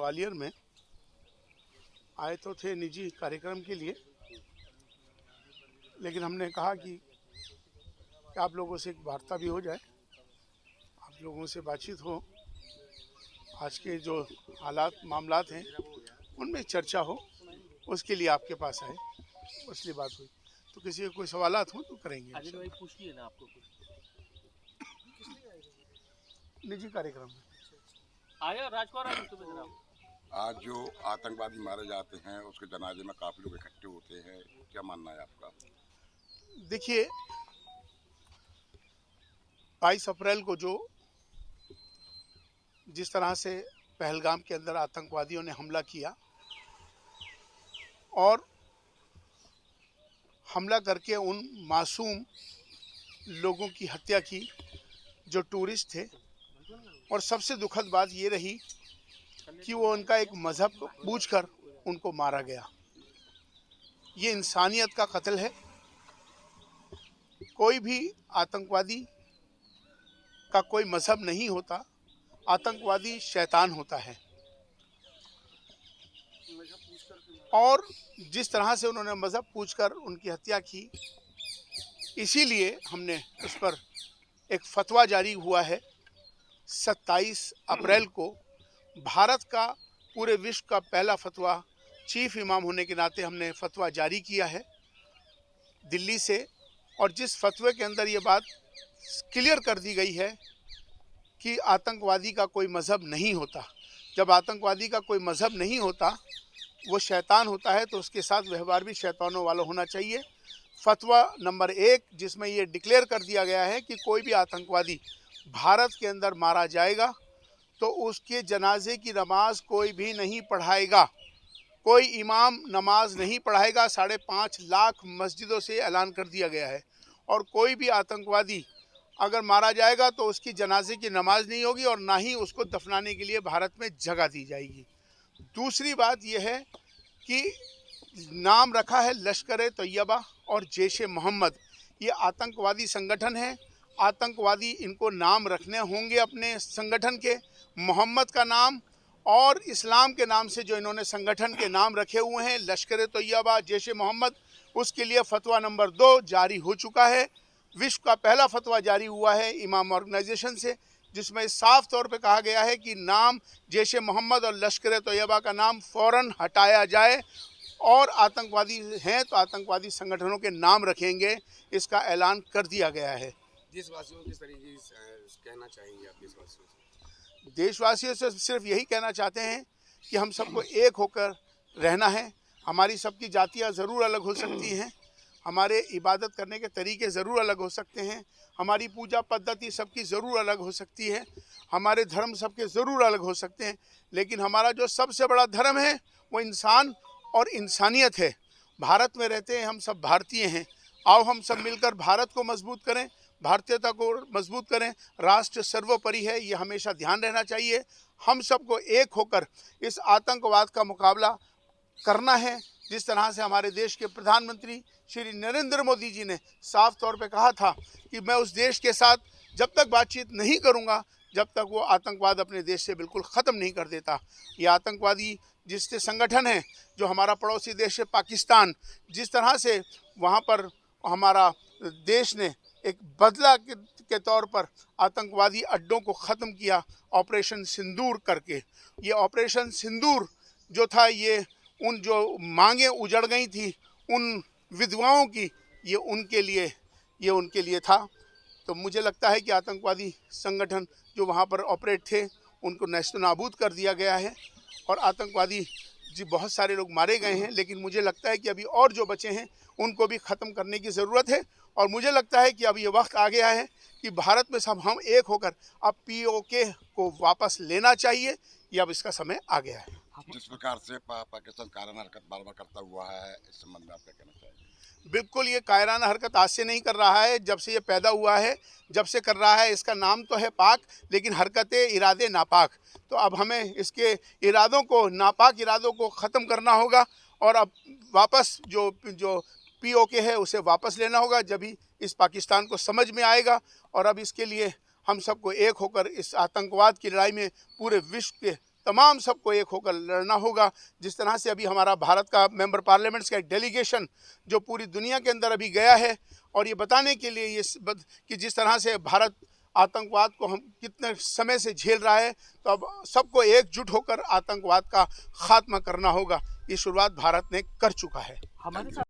ग्वालियर में आए तो थे निजी कार्यक्रम के लिए, लेकिन हमने कहा कि आप लोगों से एक वार्ता भी हो जाए, आप लोगों से बातचीत हो, आज के जो हालात मामलात हैं उनमें चर्चा हो, उसके लिए आपके पास आए, इसलिए बात हुई। तो किसी के कोई सवालात हो तो करेंगे। भाई पूछिए ना, आपको कुछ निजी कार्यक्रम में आया राजकुमार आज जो आतंकवादी मारे जाते हैं उसके जनाजे में काफी लोग इकट्ठे होते हैं, क्या मानना है आपका? देखिए, 22 अप्रैल को जो जिस तरह से पहलगाम के अंदर आतंकवादियों ने हमला किया और हमला करके उन मासूम लोगों की हत्या की जो टूरिस्ट थे, और सबसे दुखद बात ये रही कि वो उनका एक मज़हब पूछकर उनको मारा गया। ये इंसानियत का कत्ल है। कोई भी आतंकवादी का कोई मज़हब नहीं होता, आतंकवादी शैतान होता है। और जिस तरह से उन्होंने मज़हब पूछकर उनकी हत्या की, इसीलिए हमने उस पर एक फतवा जारी हुआ है। 27 अप्रैल को भारत का पूरे विश्व का पहला फतवा, चीफ इमाम होने के नाते हमने फतवा जारी किया है दिल्ली से, और जिस फतवे के अंदर ये बात क्लियर कर दी गई है कि आतंकवादी का कोई मज़हब नहीं होता। जब आतंकवादी का कोई मज़हब नहीं होता, वो शैतान होता है, तो उसके साथ व्यवहार भी शैतानों वाला होना चाहिए। फतवा नंबर 1, जिसमें ये डिक्लेयर कर दिया गया है कि कोई भी आतंकवादी भारत के अंदर मारा जाएगा तो उसके जनाजे की नमाज कोई भी नहीं पढ़ाएगा, कोई इमाम नमाज नहीं पढ़ाएगा। 5.5 लाख मस्जिदों से ऐलान कर दिया गया है। और कोई भी आतंकवादी अगर मारा जाएगा तो उसकी जनाजे की नमाज नहीं होगी और ना ही उसको दफनाने के लिए भारत में जगह दी जाएगी। दूसरी बात यह है कि नाम रखा है लश्कर-ए-तैयबा और जैश-ए-मोहम्मद। ये आतंकवादी संगठन है। आतंकवादी इनको नाम रखने होंगे अपने संगठन के, मोहम्मद का नाम और इस्लाम के नाम से जो इन्होंने संगठन के नाम रखे हुए हैं, लश्कर-ए-तैयबा, जैश-ए-मोहम्मद। उसके लिए फतवा नंबर 2 जारी हो चुका है। विश्व का पहला फतवा जारी हुआ है इमाम ऑर्गेनाइजेशन से, जिसमें साफ तौर पे कहा गया है कि नाम जैश-ए-मोहम्मद और लश्कर-ए-तैयबा का नाम फ़ौरन हटाया जाए, और आतंकवादी हैं तो आतंकवादी संगठनों के नाम रखेंगे। इसका ऐलान कर दिया गया है। देशवासियों को किस तरीके से कहना चाहेंगे आप देशवासियों से? देशवासियों से सिर्फ यही कहना चाहते हैं कि हम सबको एक होकर रहना है। हमारी सबकी जातियाँ ज़रूर अलग हो सकती हैं, हमारे इबादत करने के तरीके ज़रूर अलग हो सकते हैं, हमारी पूजा पद्धति सबकी ज़रूर अलग हो सकती है, हमारे धर्म सबके ज़रूर अलग हो सकते हैं, लेकिन हमारा जो सबसे बड़ा धर्म है वो इंसान और इंसानियत है। भारत में रहते हैं हम सब भारतीय हैं। आओ हम सब मिलकर भारत को मजबूत करें, भारतीयता को मजबूत करें। राष्ट्र सर्वोपरि है, ये हमेशा ध्यान रहना चाहिए। हम सबको एक होकर इस आतंकवाद का मुकाबला करना है। जिस तरह से हमारे देश के प्रधानमंत्री श्री नरेंद्र मोदी जी ने साफ तौर पे कहा था कि मैं उस देश के साथ जब तक बातचीत नहीं करूंगा जब तक वो आतंकवाद अपने देश से बिल्कुल ख़त्म नहीं कर देता। ये आतंकवादी जिससे संगठन है जो हमारा पड़ोसी देश है पाकिस्तान, जिस तरह से वहाँ पर हमारा देश ने एक बदला के तौर पर आतंकवादी अड्डों को ख़त्म किया ऑपरेशन सिंदूर करके। ये ऑपरेशन सिंदूर जो था, ये उन जो मांगें उजड़ गई थी उन विधवाओं की, ये उनके लिए था। तो मुझे लगता है कि आतंकवादी संगठन जो वहाँ पर ऑपरेट थे उनको नेस्तनाबूद कर दिया गया है, और आतंकवादी जी बहुत सारे लोग मारे गए हैं, लेकिन मुझे लगता है कि अभी और जो बचे हैं उनको भी ख़त्म करने की ज़रूरत है। और मुझे लगता है कि अब ये वक्त आ गया है कि भारत में सब हम एक होकर अब POK को वापस लेना चाहिए। ये अब इसका समय आ गया है। जिस प्रकार से पाकिस्तान कायराना हरकत बार बार करता हुआ है, इस संबंध में आप क्या कहना चाहेंगे? बिल्कुल, ये कायराना हरकत आज से नहीं कर रहा है, जब से ये पैदा हुआ है जब से कर रहा है। इसका नाम तो है पाक, लेकिन हरकतें इरादे नापाक। तो अब हमें इसके इरादों को, नापाक इरादों को ख़त्म करना होगा, और अब वापस जो POK है उसे वापस लेना होगा। जब ही इस पाकिस्तान को समझ में आएगा, और अब इसके लिए हम सबको एक होकर इस आतंकवाद की लड़ाई में पूरे विश्व के तमाम सबको एक होकर लड़ना होगा। जिस तरह से अभी हमारा भारत का मेंबर पार्लियामेंट्स का एक डेलीगेशन जो पूरी दुनिया के अंदर अभी गया है, और ये बताने के लिए कि जिस तरह से भारत आतंकवाद को हम कितने समय से झेल रहा है, तो अब सबको एकजुट होकर आतंकवाद का खात्मा करना होगा। ये शुरुआत भारत ने कर चुका है। हमारे साथ